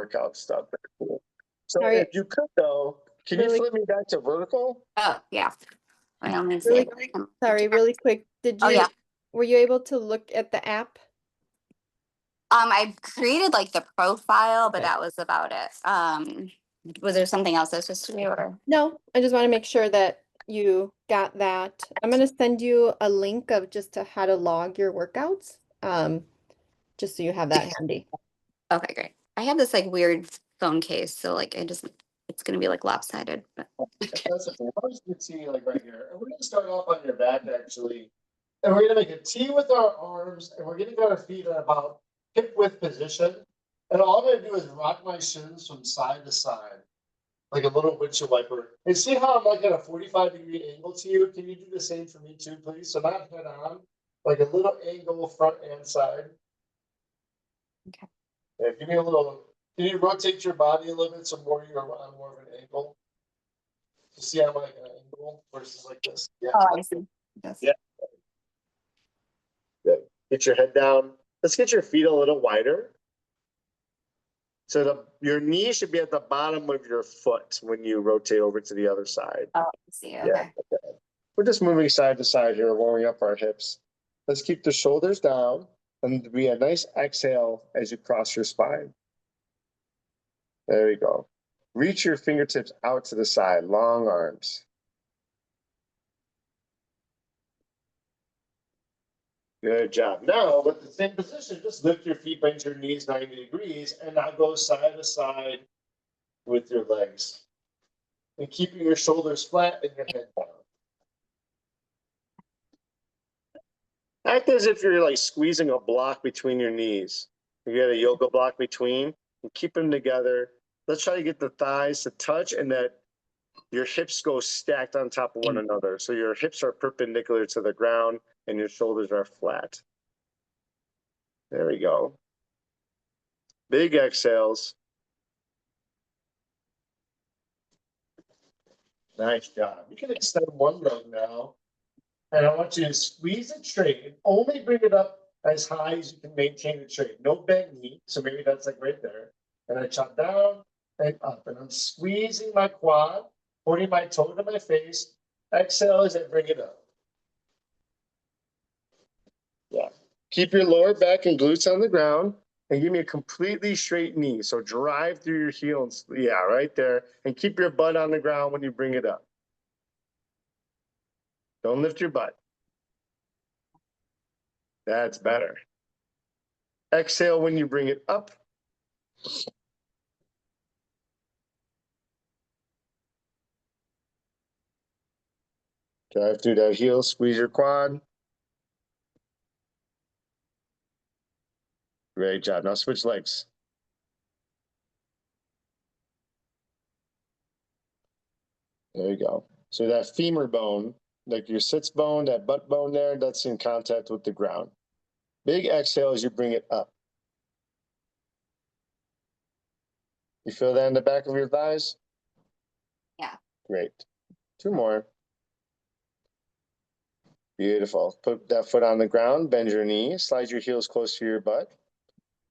workout stuff. Very cool. So Sorry. if you could though, can you Really- flip me back to vertical? Oh, yeah. I only see Really, like, sorry, really quick. Did you, Oh, yeah. were you able to look at the app? I created like the profile, but Okay. that was about it. Was there something else I was supposed to do or? No, I just want to make sure that you got that. I'm going to send you a link of just to how to log your workouts, just so you have that handy. Okay, great. I have this like weird phone case, so like it's gonna be like lopsided, but That's okay. I'll just get T like right here. And we're gonna start off on your back actually. And we're gonna make a T with our arms and we're gonna get our feet at about hip width position. And all I'm gonna do is rock my shins from side to side, like a little windshield wiper. And see how I'm like at a 45-degree angle to you? Can you do the same for me too, please? So not head on, like a little angle front and side. Okay. Yeah, give me a little, can you rotate your body a little bit so more you're on more of an angle? You see I'm like an angle versus like this? Yeah. oh, I see. Yes. Yeah. Good. Get your head down. Let's get your feet a little wider. So your knee should be at the bottom of your foot when you rotate over to the other side. Oh, I see. Okay. Yeah. We're just moving side to side here, warming up our hips. Let's keep the shoulders down and be a nice exhale as you cross your spine. There you go. Reach your fingertips out to the side, long arms. Good job. Now, with the same position, just lift your feet, bend your knees 90 degrees, and now go side to side with your legs. And keeping your shoulders flat and your head down. Act as if you're like squeezing a block between your knees. You got a yoga block between, and keep them together. Let's try to get the thighs to touch and that your hips go stacked on top of one another. So your hips are perpendicular to the ground and your shoulders are flat. There we go. Big exhales. Nice job. You can extend one leg now. And I want you to squeeze it straight and only bring it up as high as you can maintain it straight. No bent knee. So maybe that's like right there. And I chop down and up. And I'm squeezing my quad, putting my toe to my face. Exhale as I bring it up. Yeah. Keep your lower back and glutes on the ground and give me a completely straight knee. So drive through your heels. Yeah, right there. And keep your butt on the ground when you bring it up. Don't lift your butt. That's better. Exhale when you bring it up. Drive through that heel, squeeze your quad. Great job. Now switch legs. There you go. So that femur bone, like your sits bone, that butt bone there, that's in contact with the ground. Big exhale as you bring it up. You feel that in the back of your thighs? Yeah. Great. Two more. Beautiful. Put that foot on the ground, bend your knee, slide your heels close to your butt.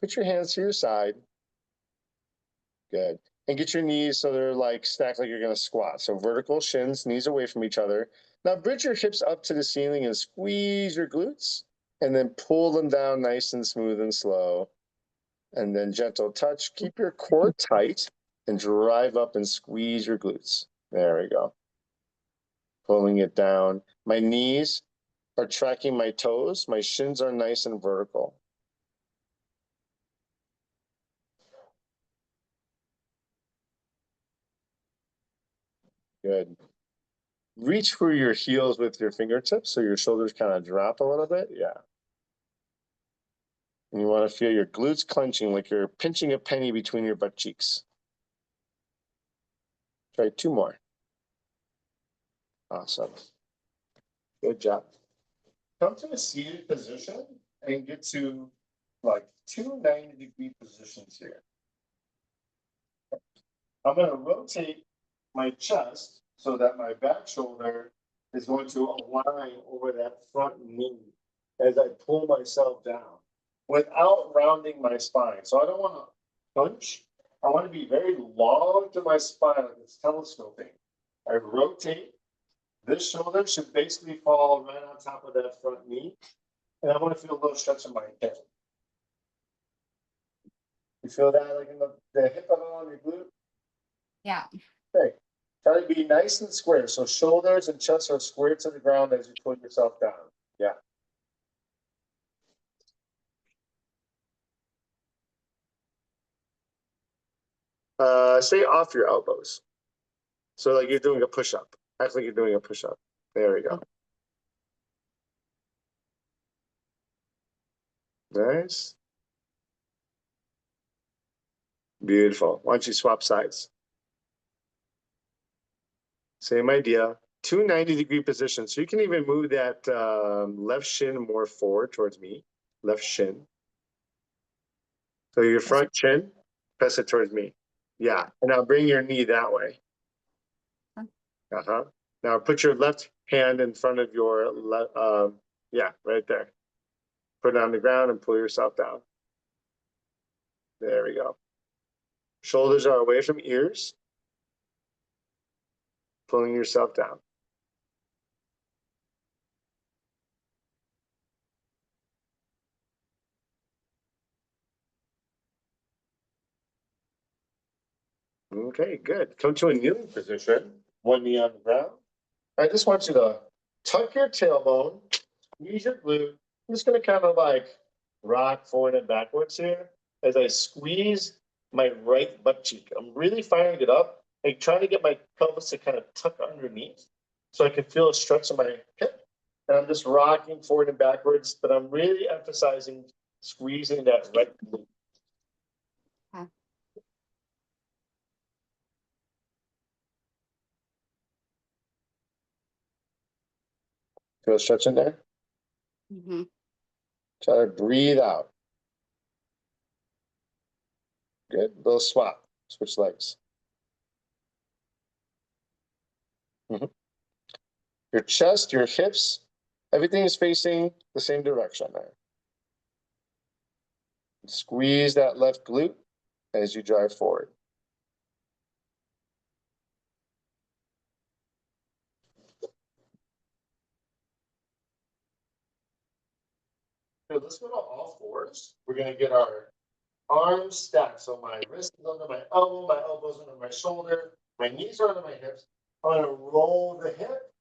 Put your hands to your side. Good. And get your knees so they're like stacked like you're going to squat. So vertical shins, knees away from each other. Now bridge your hips up to the ceiling and squeeze your glutes. And then pull them down nice and smooth and slow. And then gentle touch. Keep your core tight and drive up and squeeze your glutes. There we go. Pulling it down. My knees are tracking my toes. My shins are nice and vertical. Good. Reach for your heels with your fingertips so your shoulders kind of drop a little bit. Yeah. And you want to feel your glutes clenching like you're pinching a penny between your butt cheeks. Try two more. Awesome. Good job. Come to a seated position and get to like 2 90-degree positions here. I'm going to rotate my chest so that my back shoulder is going to align over that front knee as I pull myself down without rounding my spine. So I don't want to punch. I want to be very long to my spine, like it's telescoping. I rotate. This shoulder should basically fall right on top of that front knee. And I want to feel a little stretch in my hip. You feel that like in the hip on your glute? Yeah. Okay. Try to be nice and square. So shoulders and chest are square to the ground as you pull yourself down. Yeah. Stay off your elbows. So like you're doing a push-up. Act like you're doing a push-up. There we go. Nice. Beautiful. Why don't you swap sides? Same idea. 290-degree positions. So you can even move that left shin more forward towards me. Left shin. So your front chin, press it towards me. Yeah. And now bring your knee that way. Uh-huh. Now put your left hand in front of your left, yeah, right there. Put it on the ground and pull yourself down. There we go. Shoulders are away from ears. Pulling yourself down. Okay, good. Come to a kneeling position. One knee on the ground. I just want you to tuck your tailbone, squeeze your glute. I'm just going to kind of like rock forward and backwards here as I squeeze my right butt cheek. I'm really firing it up, like trying to get my pelvis to kind of tuck underneath so I can feel a stretch in my hip. And I'm just rocking forward and backwards, but I'm really emphasizing squeezing that right glute. Feel a stretch in there? Mm-hmm. Try to breathe out. Good. Little swap. Switch legs. Your chest, your hips, everything is facing the same direction there. Squeeze that left glute as you drive forward. So let's go to all fours. We're going to get our arms stacked. So my wrist is under my elbows under my shoulder, my knees are under my hips. I'm going to roll the hip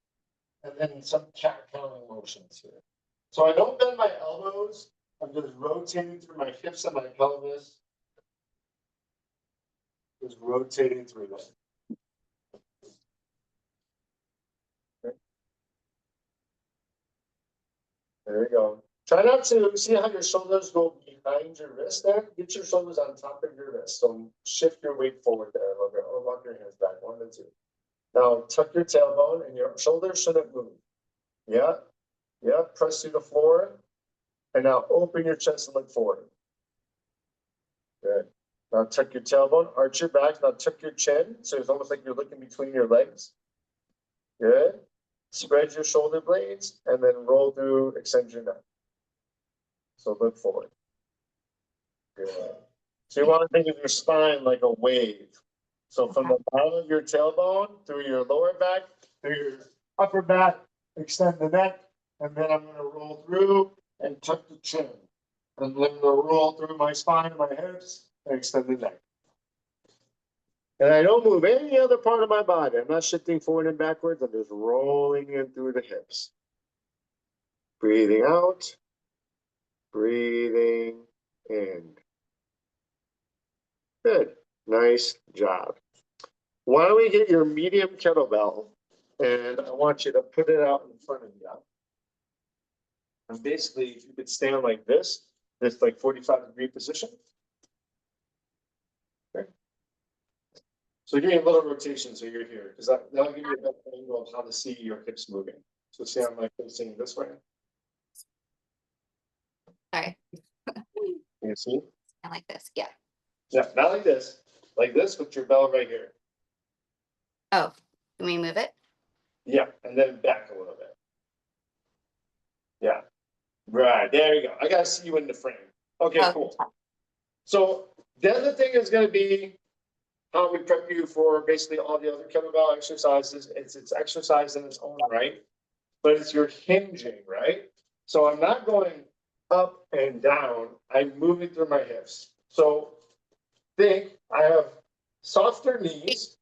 and then some cat counting motions here. So I don't bend my elbows. I'm just rotating through my hips and my pelvis. Just rotating through them. There we go. Try not to see how your shoulders go behind your wrist there. Get your shoulders on top of your wrist. So shift your weight forward there a little bit or walk your hands back. 1 and 2. Now tuck your tailbone and your shoulders shouldn't move. Yeah. Yeah. Press through the floor. And now open your chest and look forward. Good. Now tuck your tailbone, arch your back. Now tuck your chin. So it's almost like you're looking between your legs. Good. Spread your shoulder blades and then roll through, extend your neck. So look forward. Good. So you want to think of your spine like a wave. So from the bottom of your tailbone through your lower back, through your upper back, extend the neck, and then I'm going to roll through and tuck the chin. And then I'm going to roll through my spine and my hips and extend the neck. And I don't move any other part of my body. I'm not shifting forward and backwards. I'm just rolling in through the hips. Breathing out. Breathing in. Good. Nice job. Why don't we get your medium kettlebell and I want you to put it out in front of you. And basically, if you could stand like this like 45-degree position. Okay. So you're getting a little rotation, so you're here, because that'll give you a better angle of how to see your hips moving. So see, I'm like facing this way. Sorry. You see? I like this. Yeah. Yeah, not like this. Like this with your bell right here. Oh, can we move it? Yeah, and then back a little bit. Yeah. Right, there you go. I gotta see you in the frame. Okay, Oh. cool. So the other thing is gonna be how we prep you for basically all the other kettlebell exercises. It's exercise in its own right, but it's your hinging, right? So I'm not going up and down, I'm moving through my hips. So think I have softer knees.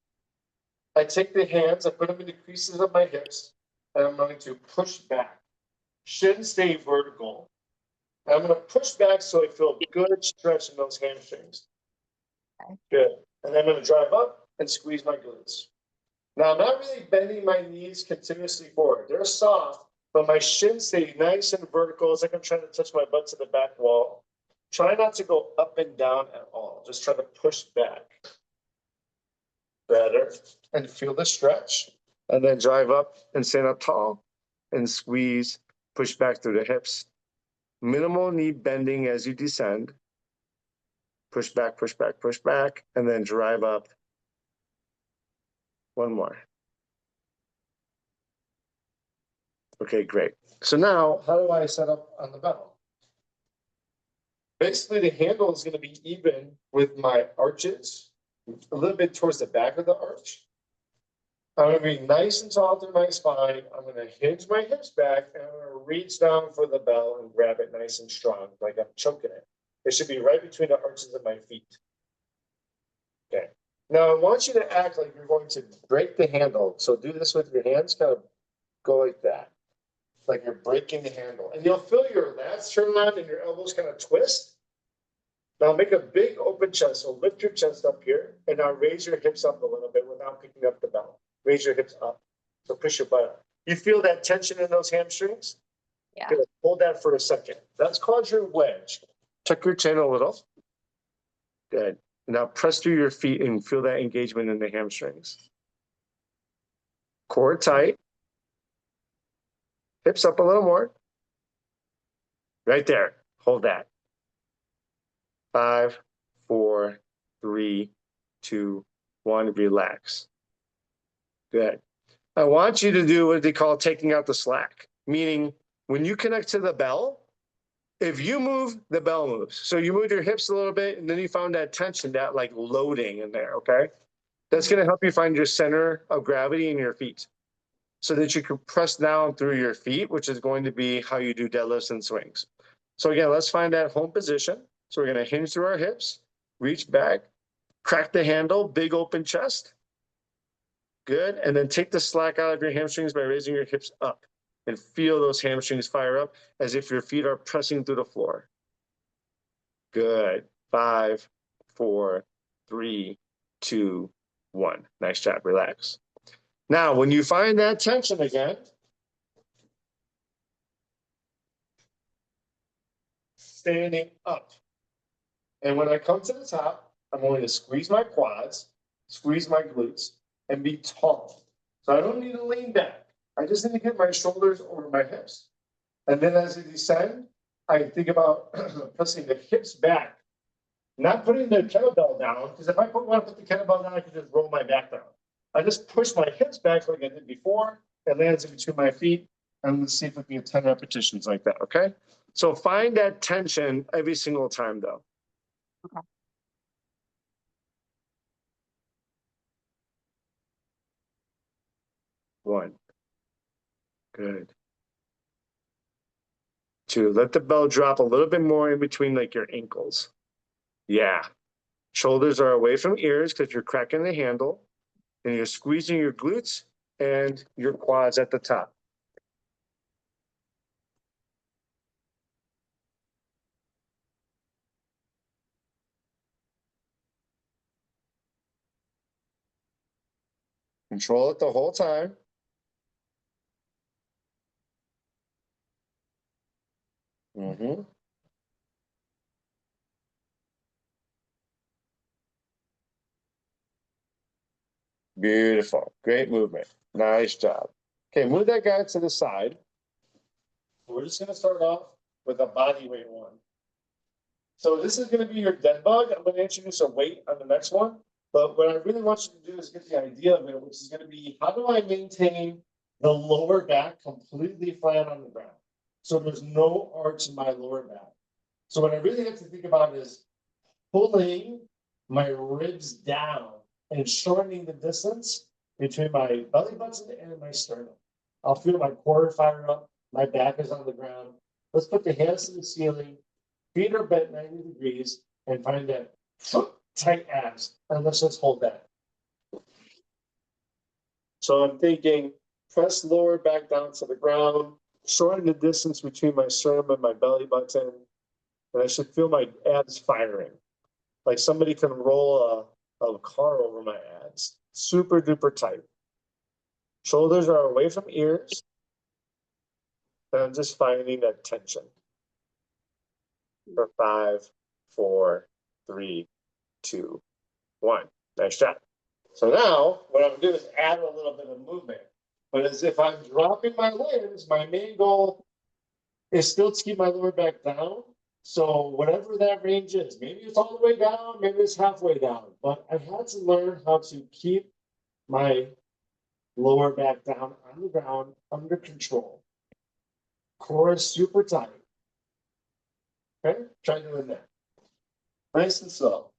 I take the hands, I put them in the creases of my hips, and I'm going to push back. Shins stay vertical. And I'm going to push back so I feel good stretch in those hamstrings. Good. And then I'm going to drive up and squeeze my glutes. Now I'm not really bending my knees continuously forward. They're soft, but my shins stay nice and vertical. It's like I'm trying to touch my butt to the back wall. Try not to go up and down at all. Just try to push back. Better. And feel the stretch. And then drive up and stand up tall and squeeze, push back through the hips. Minimal knee bending as you descend. Push back, push back, push back, and then drive up. One more. Okay, great. So now, how do I set up on the bell? Basically, the handle is going to be even with my arches, a little bit towards the back of the arch. I'm going to be nice and tall through my spine. I'm going to hinge my hips back, and I'm going to reach down for the bell and grab it nice and strong, like I'm choking it. It should be right between the arches of my feet. Okay. Now, I want you to act like you're going to break the handle. So do this with your hands, kind of go like that. Like you're breaking the handle. And you'll feel your lats turn on and your elbows kind of twist. Now make a big open chest. So lift your chest up here and now raise your hips up a little bit without picking up the bell. Raise your hips up. So push your butt up. You feel that tension in those hamstrings? Yeah. Good. Hold that for a second. That's called your wedge. Tuck your chin a little. Good. Now press through your feet and feel that engagement in the hamstrings. Core tight. Hips up a little more. Right there. Hold that. 5, 4, 3, 2, 1. Relax. Good. I want you to do what they call taking out the slack, meaning when you connect to the bell, if you move, the bell moves. So you move your hips a little bit, and then you found that tension, that like loading in there, okay? That's going to help you find your center of gravity in your feet so that you can press down through your feet, which is going to be how you do deadlifts and swings. So again, let's find that home position. So we're going to hinge through our hips, reach back, crack the handle, big open chest. Good. And then take the slack out of your hamstrings by raising your hips up and feel those hamstrings fire up as if your feet are pressing through the floor. Good. 5, 4, 3, 2, 1. Nice job. Relax. Now, when you find that tension again, standing up. And when I come to the top, I'm going to squeeze my quads, squeeze my glutes, and be tall. So I don't need to lean back. I just need to get my shoulders over my hips. And then as I descend, I think about pressing the hips back, not putting the kettlebell down, because if I want to put the kettlebell down, I can just roll my back down. I just push my hips back like I did before. It lands in between my feet. And let's see if we can get 10 repetitions like that, okay? So find that tension every single time, though. Okay. One. Good. 2. Let the bell drop a little bit more in between like your ankles. Yeah. Shoulders are away from ears because you're cracking the handle. And you're squeezing your glutes and your quads at the top. Control it the whole time. Mm-hmm. Beautiful. Great movement. Nice job. Okay, move that guy to the side. We're just going to start off with a body weight one. So this is going to be your dead bug. I'm going to introduce a weight on the next one. But what I really want you to do is get the idea of it, which is going to be, how do I maintain the lower back completely flat on the ground? So there's no arch in my lower back. So what I really have to think about is pulling my ribs down and shortening the distance between my belly button and my sternum. I'll feel my core fire up, my back is on the ground. Let's put the hands to the ceiling, feet are bent 90 degrees, and find that tight abs, and let's just hold that. So I'm thinking, press lower back down to the ground, shorten the distance between my sternum and my belly button, and I should feel my abs firing. Like somebody can roll a car over my abs. Super duper tight. Shoulders are away from ears. And I'm just finding that tension. For 5, 4, 3, 2, 1. Nice job. So now what I'm gonna do is add a little bit of movement. But as if I'm dropping my limbs, my main goal is still to keep my lower back down. So whatever that range is, maybe it's all the way down, maybe it's halfway down, but I've had to learn how to keep my lower back down on the ground under control. Core is super tight. Okay, try doing that. Nice and slow.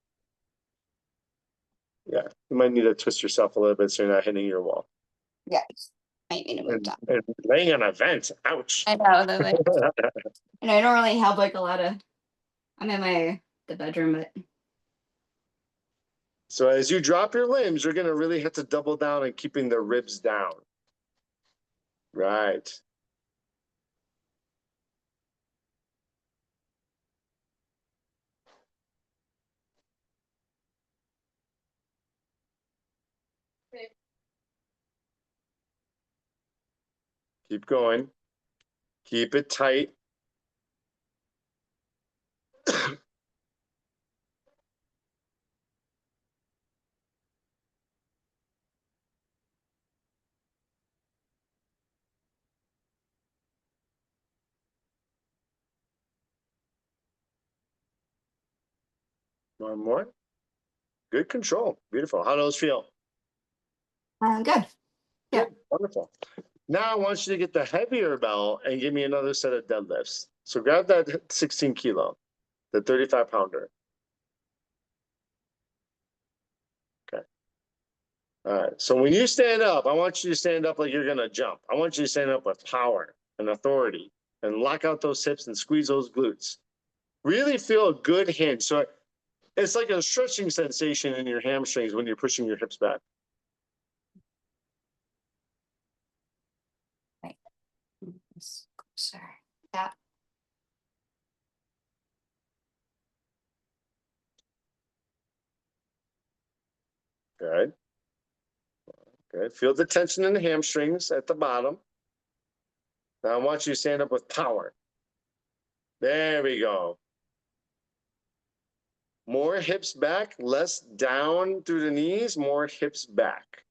Yeah, you might need to twist yourself a little bit so you're not hitting your wall. Yeah. Might need to move And, down. and laying on a vent, ouch. I know, I don't really have like a lot of, I'm in the bedroom, but So as you drop your limbs, you're gonna really have to double down on keeping the ribs down. Right. Keep going. Keep it tight. One more. Good control. Beautiful. How do those feel? good. Yeah. Good. Wonderful. Now I want you to get the heavier bell and give me another set of deadlifts. So grab that 16 kilo, the 35 pounder. Okay. All right. So when you stand up, I want you to stand up like you're going to jump. I want you to stand up with power and authority and lock out those hips and squeeze those glutes. Really feel a good hinge. So it's like a stretching sensation in your hamstrings when you're pushing your hips back. Sure. Yeah. Good. Good. Feel the tension in the hamstrings at the bottom. Now I want you to stand up with power. There we go. More hips back, less down through the knees, more hips back.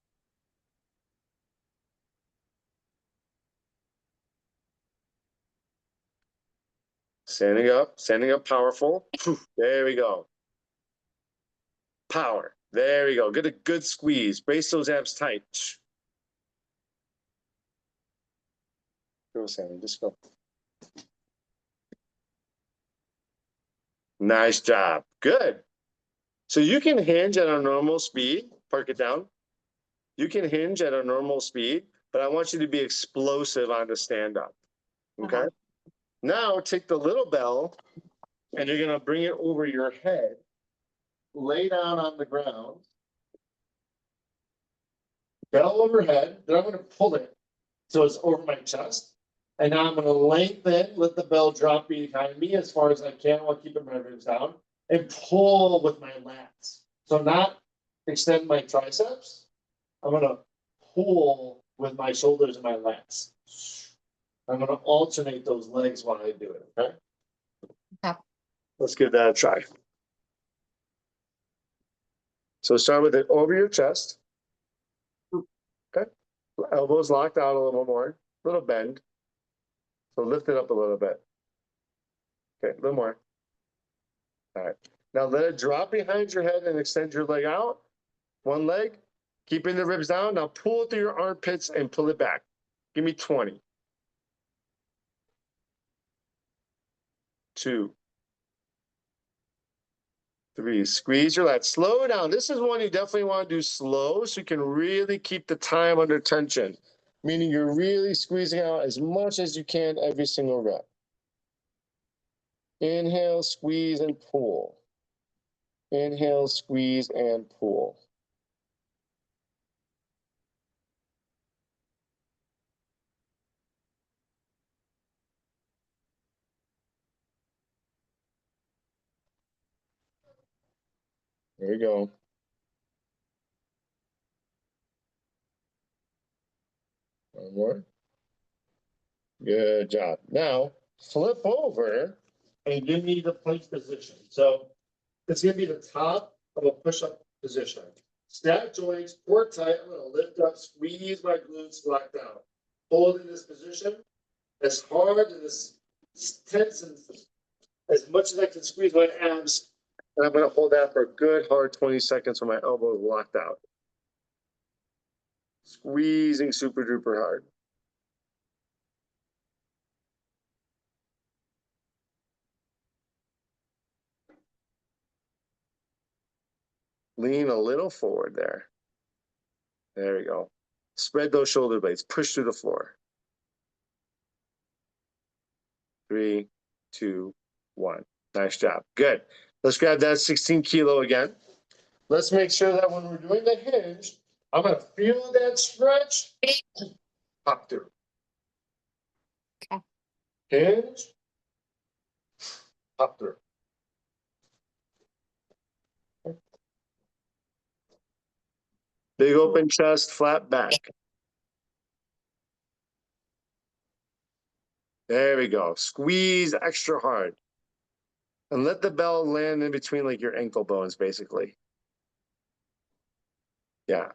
Standing up powerful. There we go. Power. There we go. Get a good squeeze. Brace those abs tight. Go, Sammy. Just go. Nice job. Good. So you can hinge at a normal speed. Park it down. You can hinge at a normal speed, but I want you to be explosive on the stand up. Okay. Now take the little bell and you're going to bring it over your head. Lay down on the ground. Bell overhead. Then I'm going to pull it so it's over my chest. And now I'm going to lengthen, let the bell drop behind me as far as I can while keeping my ribs down, and pull with my lats. So not extend my triceps. I'm going to pull with my shoulders and my lats. I'm going to alternate those legs while I do it. Okay. Yeah. Let's give that a try. So start with it over your chest. Okay. Elbows locked out a little more. Little bend. So lift it up a little bit. Okay, a little more. All right. Now let it drop behind your head and extend your leg out. One leg, keeping the ribs down. Now pull it through your armpits and pull it back. Give me 20. 2. 3. Squeeze your lats. Slow down. This is one you definitely want to do slow so you can really keep the time under tension, meaning you're really squeezing out as much as you can every single rep. Inhale, squeeze, and pull. Inhale, squeeze, and pull. There you go. One more. Good job. Now, flip over and give me the plank position. So it's gonna be the top of a push-up position. Stack joints, core tight. I'm gonna lift up, squeeze my glutes, lock down. Hold in this position as hard and as tense and as much as I can squeeze my abs. And I'm gonna hold that for a good hard 20 seconds when my elbow is locked out. Squeezing super duper hard. Lean a little forward there. There we go. Spread those shoulder blades. Push through the floor. 3, 2, 1. Nice job. Good. Let's grab that 16 kilo again. Let's make sure that when we're doing the hinge, I'm going to feel that stretch. Up through. Okay. Hinge. Up through. Big open chest, flat back. There we go. Squeeze extra hard. And let the bell land in between like your ankle bones, basically. Yeah.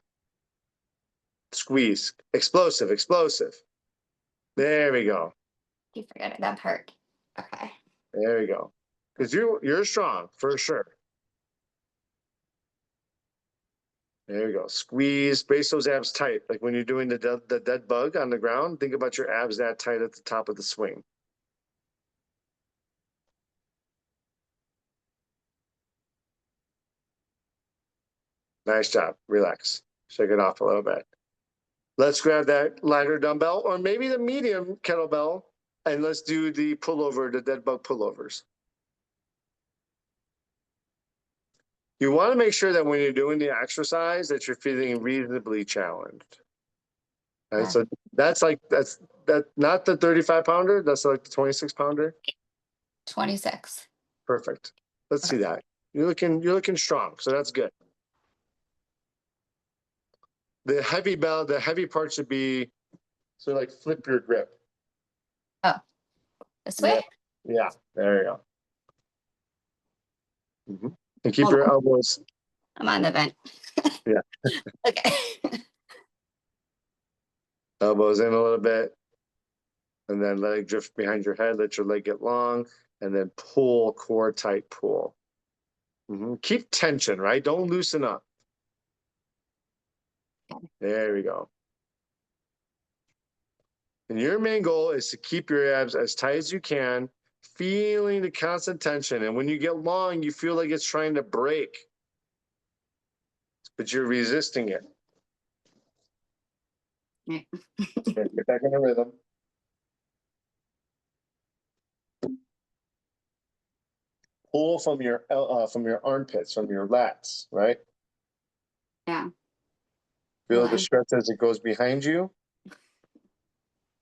Squeeze. Explosive, explosive. There we go. You forgot that part. Okay. There we go. Because you're strong for sure. There we go. Squeeze, brace those abs tight. Like when you're doing the dead bug on the ground, think about your abs that tight at the top of the swing. Nice job. Relax. Shake it off a little bit. Let's grab that lighter dumbbell or maybe the medium kettlebell and let's do the pullover, the dead bug pullovers. You want to make sure that when you're doing the exercise that you're feeling reasonably challenged. Right? Yeah. So that's not the 35 pounder, that's like the 26 pounder. 26. Perfect. Let's see that. You're looking strong, so that's good. The heavy bell, the heavy part should be so like flip your grip. This way? Yeah, there you go. And keep Hold your on. elbows. I'm on the vent. Yeah. Okay. Elbows in a little bit. And then let it drift behind your head. Let your leg get long. And then pull, core tight pull. Keep tension, right? Don't loosen up. There we go. And your main goal is to keep your abs as tight as you can, feeling the constant tension. And when you get long, you feel like it's trying to break, but you're resisting it. Yeah. Get back in the rhythm. Pull from your armpits, from your lats, right? Yeah. Feel the Line. stretch as it goes behind you.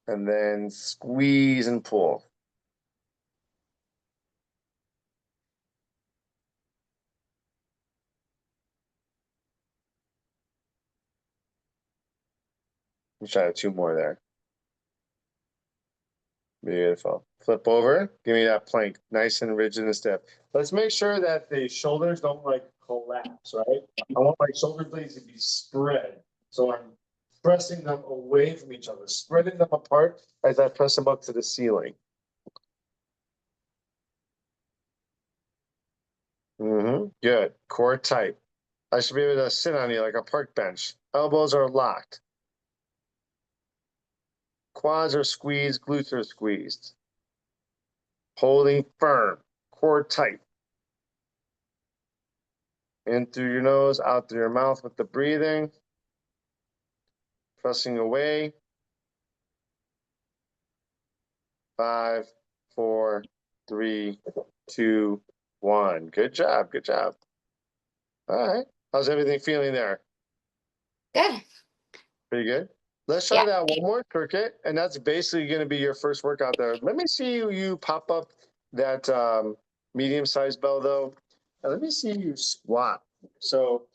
And then squeeze and pull. Let's try 2 more there. Beautiful. Flip over. Give me that plank. Nice and rigid and stiff. Let's make sure that the shoulders don't like collapse, right? I want my shoulder blades to be spread. So I'm pressing them away from each other, spreading them apart as I press them up to the ceiling. Good. Core tight. I should be able to sit on you like a park bench. Elbows are locked. Quads are squeezed, glutes are squeezed. Holding firm, core tight. In through your nose, out through your mouth with the breathing. Pressing away. 5, 4, 3, 2, 1. Good job. Good job. All right. How's everything feeling there? Good. Pretty good. Let's try Yeah. that one more circuit, and that's basically going to be your first workout there. Let me see you pop up that medium-sized bell, though. And let me see you squat. So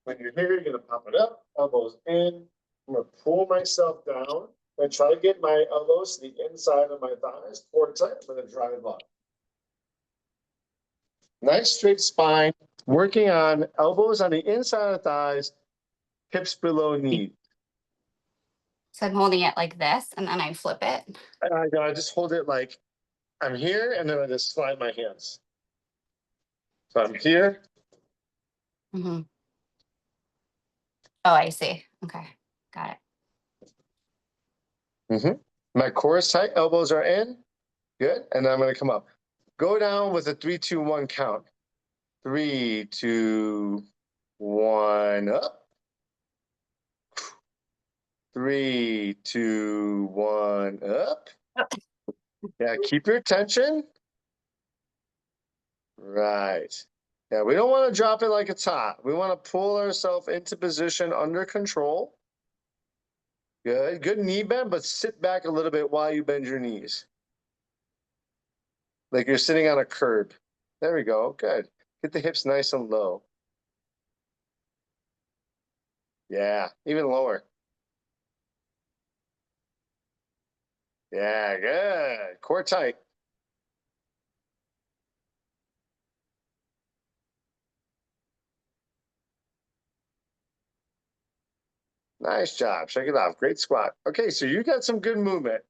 when you're here, you're going to pop it up, elbows in. I'm going to pull myself down and try to get my elbows to the inside of my thighs. Core tight. I'm going to drive it up. Nice straight spine. Working on elbows on the inside of the thighs, hips below knee. So I'm holding it like this and then I flip it. I just hold it like I'm here, and then I just slide my hands. So I'm here. Hmm. Oh, I see. Okay. Got it. My core is tight, elbows are in. Good. And then I'm going to come up. Go down with a 3, 2, 1 count. 3, 2, 1, up. 3, 2, 1, up. Yeah, keep your attention. Right. Yeah, we don't want to drop it like it's hot. We want to pull ourselves into position under control. Good. Good knee bend, but sit back a little bit while you bend your knees. Like you're sitting on a curb. There we go. Good. Get the hips nice and low. Yeah, even lower. Yeah, good. Core tight. Nice job. Shake it off. Great squat. Okay, so you got some good movement.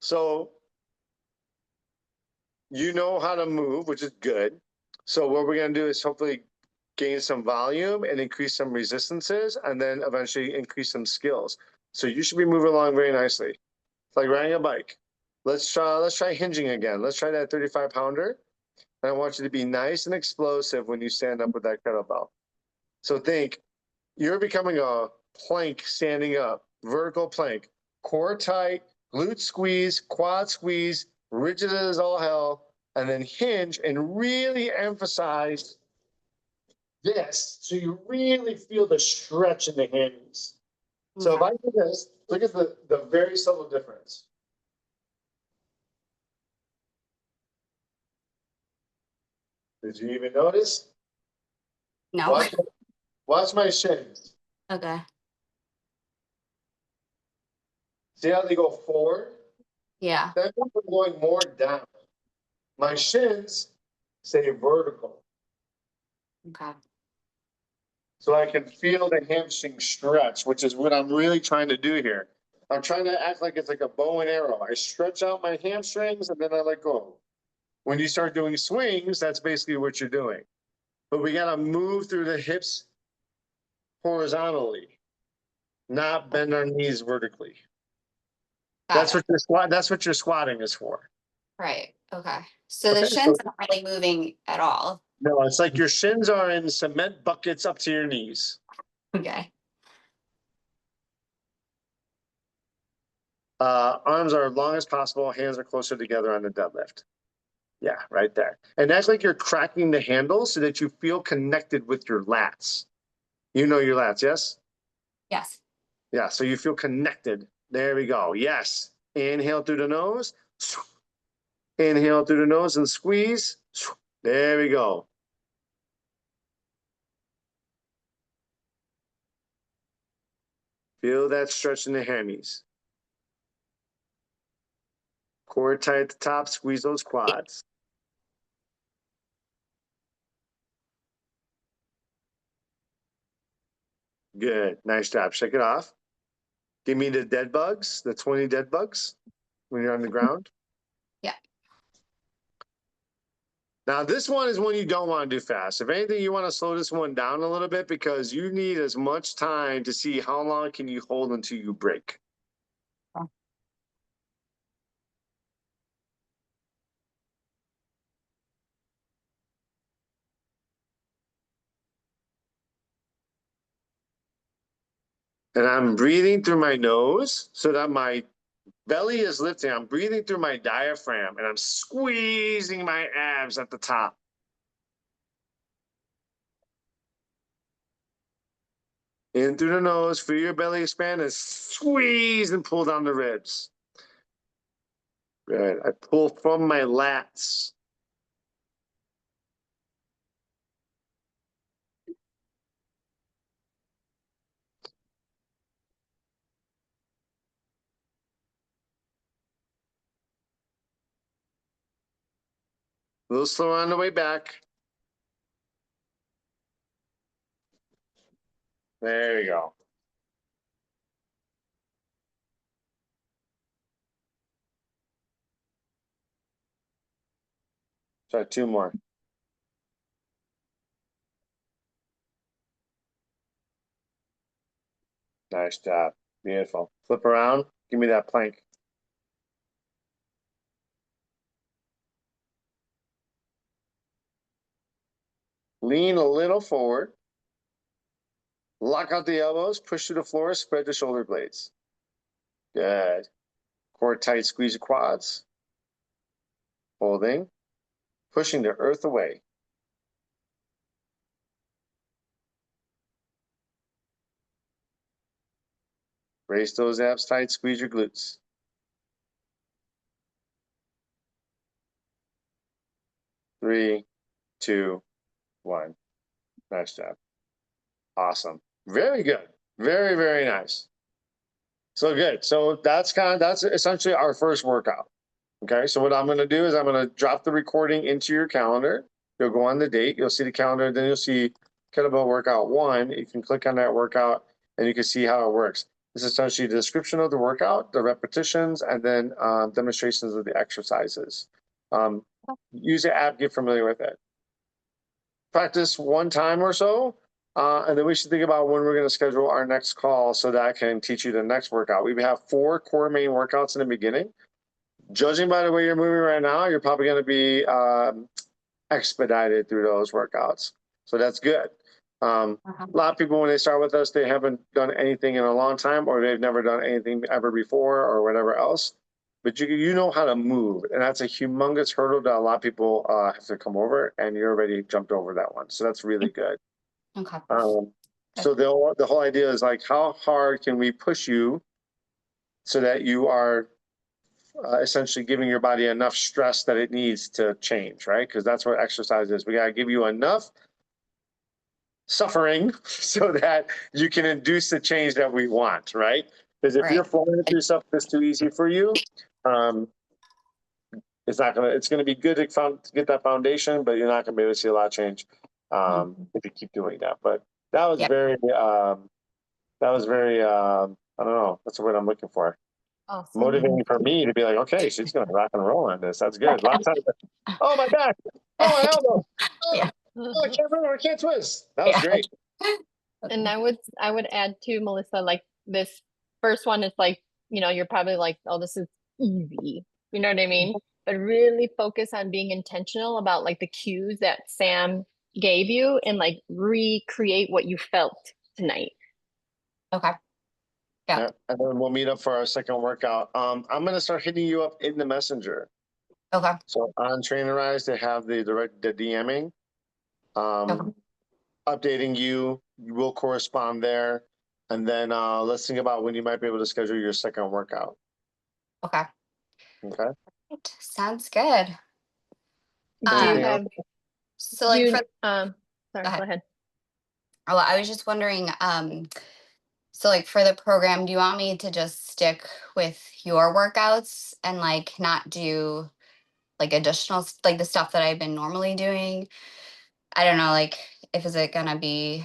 So you know how to move, which is good. So what we're going to do is hopefully gain some volume and increase some resistances, and then eventually increase some skills. So you should be moving along very nicely. It's like riding a bike. Let's try hinging again. Let's try that 35-pounder. And I want you to be nice and explosive when you stand up with that kettlebell. So think, you're becoming a plank standing up, vertical plank, core tight, glute squeeze, quad squeeze, rigid as all hell, and then hinge and really emphasize this so you really feel the stretch in the hammies. So if Okay. I do this, look at the very subtle difference. Did you even notice? No. Watch my shins. Okay. See how they go forward? Yeah. That means I'm going more down. My shins stay vertical. Okay. So I can feel the hamstring stretch, which is what I'm really trying to do here. I'm trying to act like it's like a bow and arrow. I stretch out my hamstrings and then I let go. When you start doing swings, that's basically what you're doing. But we got to move through the hips horizontally, not bend our knees vertically. Got it. That's what your squatting is for. Right. Okay. So the Okay, shins aren't really moving at all. No, it's like your shins are in cement buckets up to your knees. Okay. Arms are long as possible, hands are closer together on the deadlift. Yeah, right there. And that's like you're cracking the handle so that you feel connected with your lats. You know your lats, yes? Yes. Yeah, so you feel connected. There we go. Yes. Inhale through the nose. Inhale through the nose and squeeze. There we go. Feel that stretch in the hammies. Core tight at the top, squeeze those quads. Good. Nice job. Shake it off. Give me the dead bugs, the 20 dead bugs when you're on the ground. Yeah. Now, this one is one you don't want to do fast. If anything, you want to slow this one down a little bit because you need as much time to see how long can you hold until you break. Oh. And I'm breathing through my nose so that my belly is lifting. I'm breathing through my diaphragm and I'm squeezing my abs at the top. In through the nose, feel your belly expand and squeeze and pull down the ribs. Good. I pull from my lats. A little slower on the way back. There you go. Try 2 more. Nice job. Beautiful. Flip around. Give me that plank. Lean a little forward. Lock out the elbows, push to the floor, spread the shoulder blades. Good. Core tight, squeeze the quads. Holding. Pushing the earth away. Brace those abs tight, squeeze your glutes. Three, two, one. Nice job. Awesome. Very good. Very, very nice. So good. So that's essentially our first workout. Okay. So what I'm going to do is I'm going to drop the recording into your calendar. You'll go on the date. You'll see the calendar. Then you'll see kettlebell workout 1. You can click on that workout and you can see how it works. This is essentially the description of the workout, the repetitions, and then demonstrations of the exercises. Use the app, get familiar with it. Practice 1 time or so, and then we should think about when we're going to schedule our next call so that I can teach you the next workout. We have 4 core main workouts in the beginning. Judging by the way you're moving right now, you're probably going to be expedited through those workouts. So that's good. A lot of people, when they start with us, they haven't done anything in a long time, or they've never done anything ever before, or whatever else. But you know how to move, and that's a humongous hurdle that a lot of people have to come over, and you already jumped over that one. So that's really good. Okay. So the whole idea is like, how hard can we push you so that you are essentially giving your body enough stress that it needs to change, right? Because that's what exercise is. We got to give you enough suffering so that you can induce the change that we want, right? Because if you're falling through stuff that's too easy for you, it's gonna be good to get that foundation, but you're not gonna be able to see a lot of change if you keep doing that. But that was very I don't know, what's the word I'm looking for? Motivating for me to be like, okay, she's gonna rock and roll on this. That's good. Last time, oh my back, oh my elbow, oh, I can't remember, I can't twist. That was great. And I would add too, Melissa, like this first one is like, you're probably like, oh, this is easy. You know what I mean? But really focus on being intentional about like the cues that Sam gave you and like recreate what you felt tonight. Okay. Yeah. And then we'll meet up for our second workout. I'm gonna start hitting you up in the messenger. Okay. So on Trainerize, they have the DMing. Updating you will correspond there. And then let's think about when you might be able to schedule your second workout. Okay. Okay. Sounds good. Do you have So like sorry, go ahead. Oh, I was just wondering, so like for the program, do you want me to just stick with your workouts and like not do like additional, like the stuff that I've been normally doing? I don't know, like is it gonna be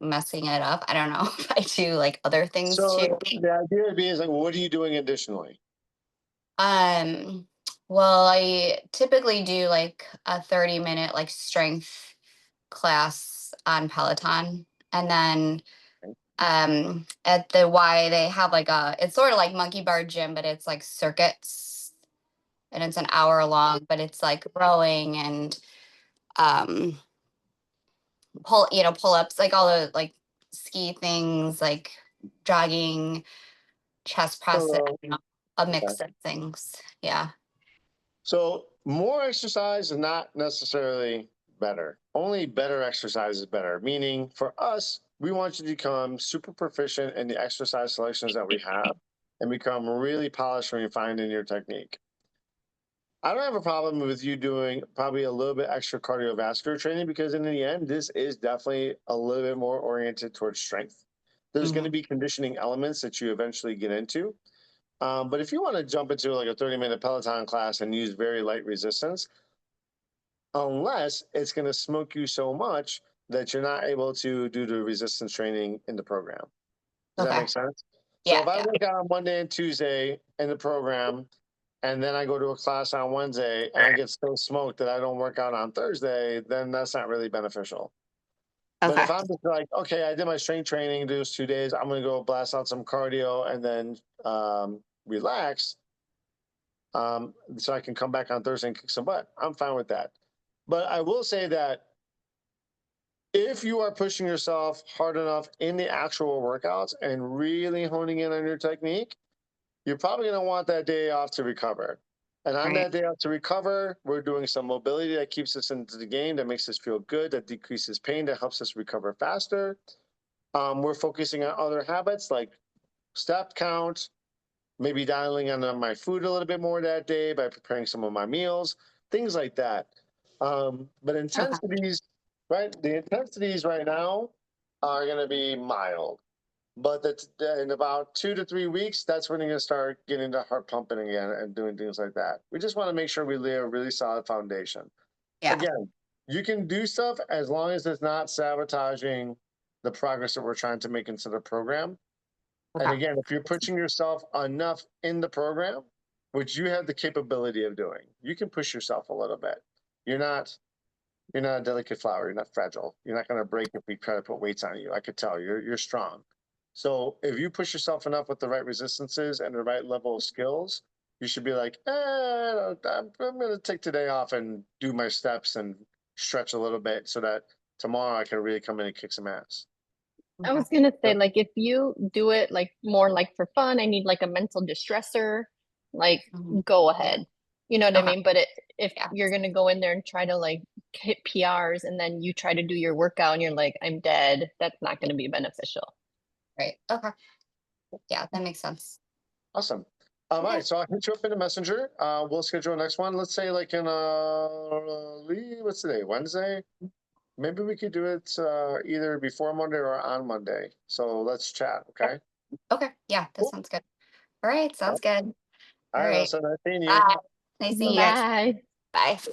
messing it up? I don't know if I do like other things So too. the idea would be is like, what are you doing additionally? Well, I typically do like a 30-minute like strength class on Peloton. And then at the Y they have like it's sort of like Monkey Bar Gym, but it's like circuits and it's an hour long, but it's like rowing and pull-ups, like all the like ski things like jogging, chest pressing, So, a mix of things. Yeah. So more exercise is not necessarily better. Only better exercise is better. Meaning for us, we want you to become super proficient in the exercise selections that we have and become really polished and refined in your technique. I don't have a problem with you doing probably a little bit extra cardiovascular training because in the end, this is definitely a little bit more oriented towards strength. There's going to be conditioning elements that you eventually get into. But if you want to jump into like a 30-minute Peloton class and use very light resistance, unless it's going to smoke you so much that you're not able to do the resistance training in the program. Does that Okay. make sense? So Yeah. if I Yeah. work out on Monday and Tuesday in the program, and then I go to a class on Wednesday and I get so smoked that I don't work out on Thursday, then that's not really beneficial. But Okay. if I'm just like, okay, I did my strength training those 2 days, I'm going to go blast out some cardio and then relax, so I can come back on Thursday and kick some butt. I'm fine with that. But I will say that if you are pushing yourself hard enough in the actual workouts and really honing in on your technique, you're probably going to want that day off to recover. And on Right. that day off to recover, we're doing some mobility that keeps us into the game, that makes us feel good, that decreases pain, that helps us recover faster. We're focusing on other habits like step count, maybe dialing on my food a little bit more that day by preparing some of my meals, things like that. But intensities, right? The intensities right now are going to be mild. But in about 2 to 3 weeks, that's when you're going to start getting the heart pumping again and doing things like that. We just want to make sure we lay a really solid foundation. Yeah. Again, you can do stuff as long as it's not sabotaging the progress that we're trying to make into the program. And Okay. again, if you're pushing yourself enough in the program, which you have the capability of doing, you can push yourself a little bit. You're not a delicate flower. You're not fragile. You're not going to break if we try to put weights on you. I could tell you're strong. So if you push yourself enough with the right resistances and the right level of skills, you should be like, I'm going to take today off and do my steps and stretch a little bit so that tomorrow I can really come in and kick some ass. I was gonna say, like, if you do it like more like for fun, I need like a mental distressor, like Mhm. go ahead. You know what I Okay. mean? But if Yeah. you're gonna go in there and try to like hit PRs and then you try to do your workout and you're like, I'm dead, that's not gonna be beneficial. Right. Okay. Yeah, that makes sense. Awesome. All right, so I'll hit you up in the messenger. We'll schedule a next one. Let's say like in what's today? Wednesday? Maybe we could do it either before Monday or on Monday. So let's chat, okay? Okay. Yeah, that Cool. sounds good. All right. Sounds good. All All right, right. Melissa, nice seeing you. Bye. Nice seeing you guys. Bye. Bye.